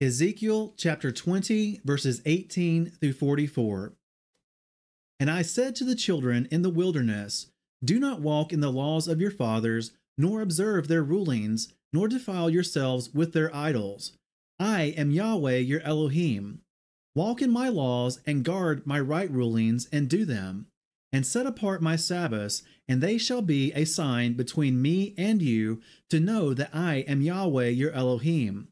Ezekiel chapter 20, verses 18 through 44. And I said to the children in the wilderness, do not walk in the laws of your fathers, nor observe their rulings, nor defile yourselves with their idols. I am Yahweh your Elohim. Walk in my laws and guard my right rulings and do them, and set apart my Sabbaths, and they shall be a sign between me and you to know that I am Yahweh your Elohim.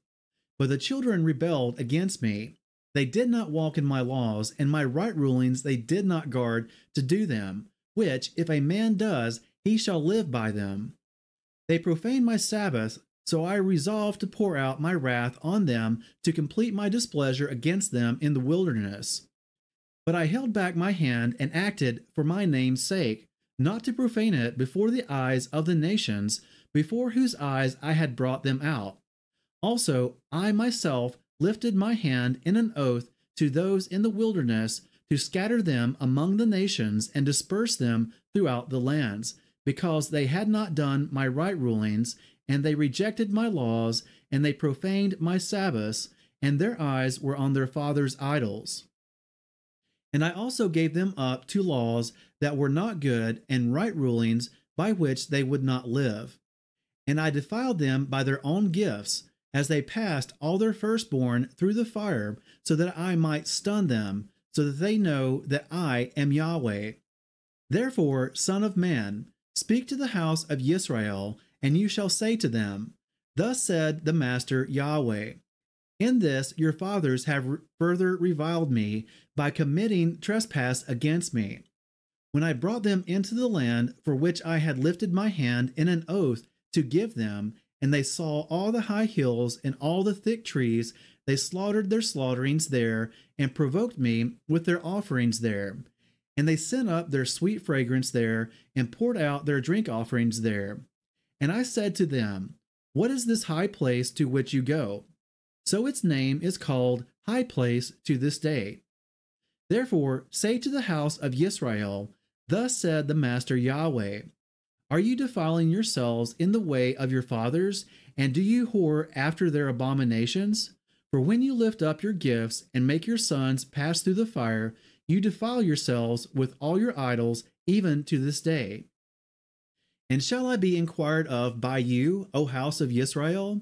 But the children rebelled against me. They did not walk in my laws, and my right rulings they did not guard to do them, which, if a man does, he shall live by them. They profaned my Sabbath, so I resolved to pour out my wrath on them to complete my displeasure against them in the wilderness. But I held back my hand and acted for my name's sake, not to profane it before the eyes of the nations, before whose eyes I had brought them out. Also, I myself lifted my hand in an oath to those in the wilderness to scatter them among the nations and disperse them throughout the lands, because they had not done my right rulings, and they rejected my laws, and they profaned my Sabbaths, and their eyes were on their fathers' idols. And I also gave them up to laws that were not good, and right rulings by which they would not live. And I defiled them by their own gifts, as they passed all their firstborn through the fire, so that I might stun them, so that they know that I am Yahweh. Therefore, Son of man, speak to the house of Israel, and you shall say to them, thus said the Master Yahweh, in this your fathers have further reviled me by committing trespass against me. When I brought them into the land for which I had lifted my hand in an oath to give them, and they saw all the high hills and all the thick trees, they slaughtered their slaughterings there, and provoked me with their offerings there. And they sent up their sweet fragrance there, and poured out their drink offerings there. And I said to them, what is this high place to which you go? So its name is called High Place to this day. Therefore say to the house of Israel, thus said the Master Yahweh, are you defiling yourselves in the way of your fathers, and do you whore after their abominations? For when you lift up your gifts and make your sons pass through the fire, you defile yourselves with all your idols even to this day. And shall I be inquired of by you, O house of Israel?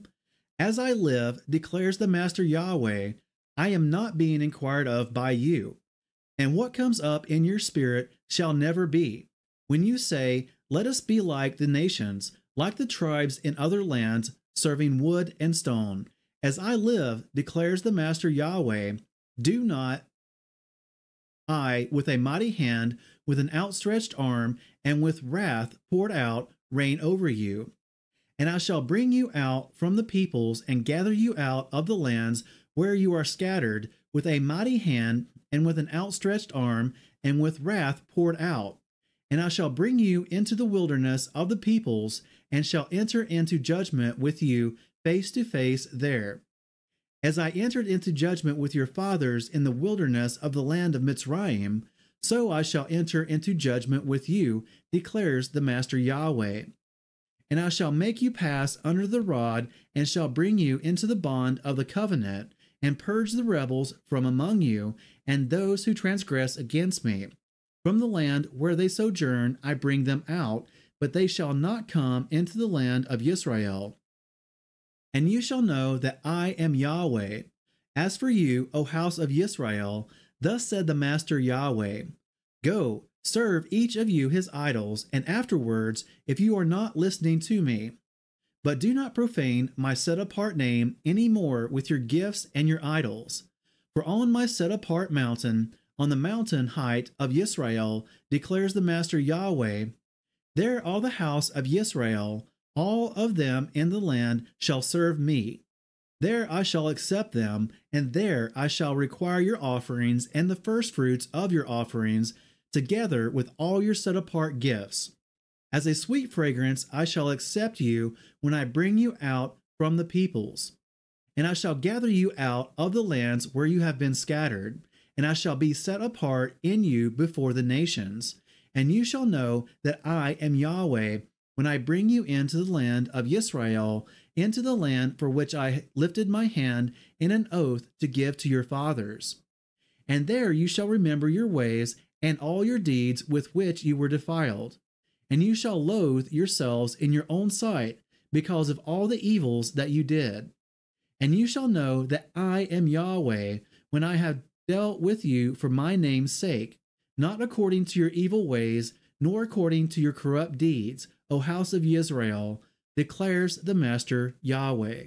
As I live, declares the Master Yahweh, I am not being inquired of by you. And what comes up in your spirit shall never be. When you say, let us be like the nations, like the tribes in other lands, serving wood and stone. As I live, declares the Master Yahweh, do not I, with a mighty hand, with an outstretched arm, and with wrath poured out, reign over you. And I shall bring you out from the peoples, and gather you out of the lands where you are scattered, with a mighty hand, and with an outstretched arm, and with wrath poured out. And I shall bring you into the wilderness of the peoples, and shall enter into judgment with you face to face there. As I entered into judgment with your fathers in the wilderness of the land of Mitzrayim, so I shall enter into judgment with you, declares the Master Yahweh. And I shall make you pass under the rod, and shall bring you into the bond of the covenant, and purge the rebels from among you, and those who transgress against me. From the land where they sojourn I bring them out, but they shall not come into the land of Israel. And you shall know that I am Yahweh. As for you, O house of Israel, thus said the Master Yahweh, go, serve each of you his idols, and afterwards, if you are not listening to me. But do not profane my set-apart name any more with your gifts and your idols. For on my set-apart mountain, on the mountain height of Israel, declares the Master Yahweh, there all the house of Israel, all of them in the land, shall serve me. There I shall accept them, and there I shall require your offerings and the firstfruits of your offerings, together with all your set-apart gifts. As a sweet fragrance I shall accept you when I bring you out from the peoples. And I shall gather you out of the lands where you have been scattered, and I shall be set apart in you before the nations. And you shall know that I am Yahweh when I bring you into the land of Israel, into the land for which I lifted my hand in an oath to give to your fathers. And there you shall remember your ways and all your deeds with which you were defiled. And you shall loathe yourselves in your own sight because of all the evils that you did. And you shall know that I am Yahweh when I have dealt with you for my name's sake, not according to your evil ways, nor according to your corrupt deeds, O house of Israel, declares the Master Yahweh.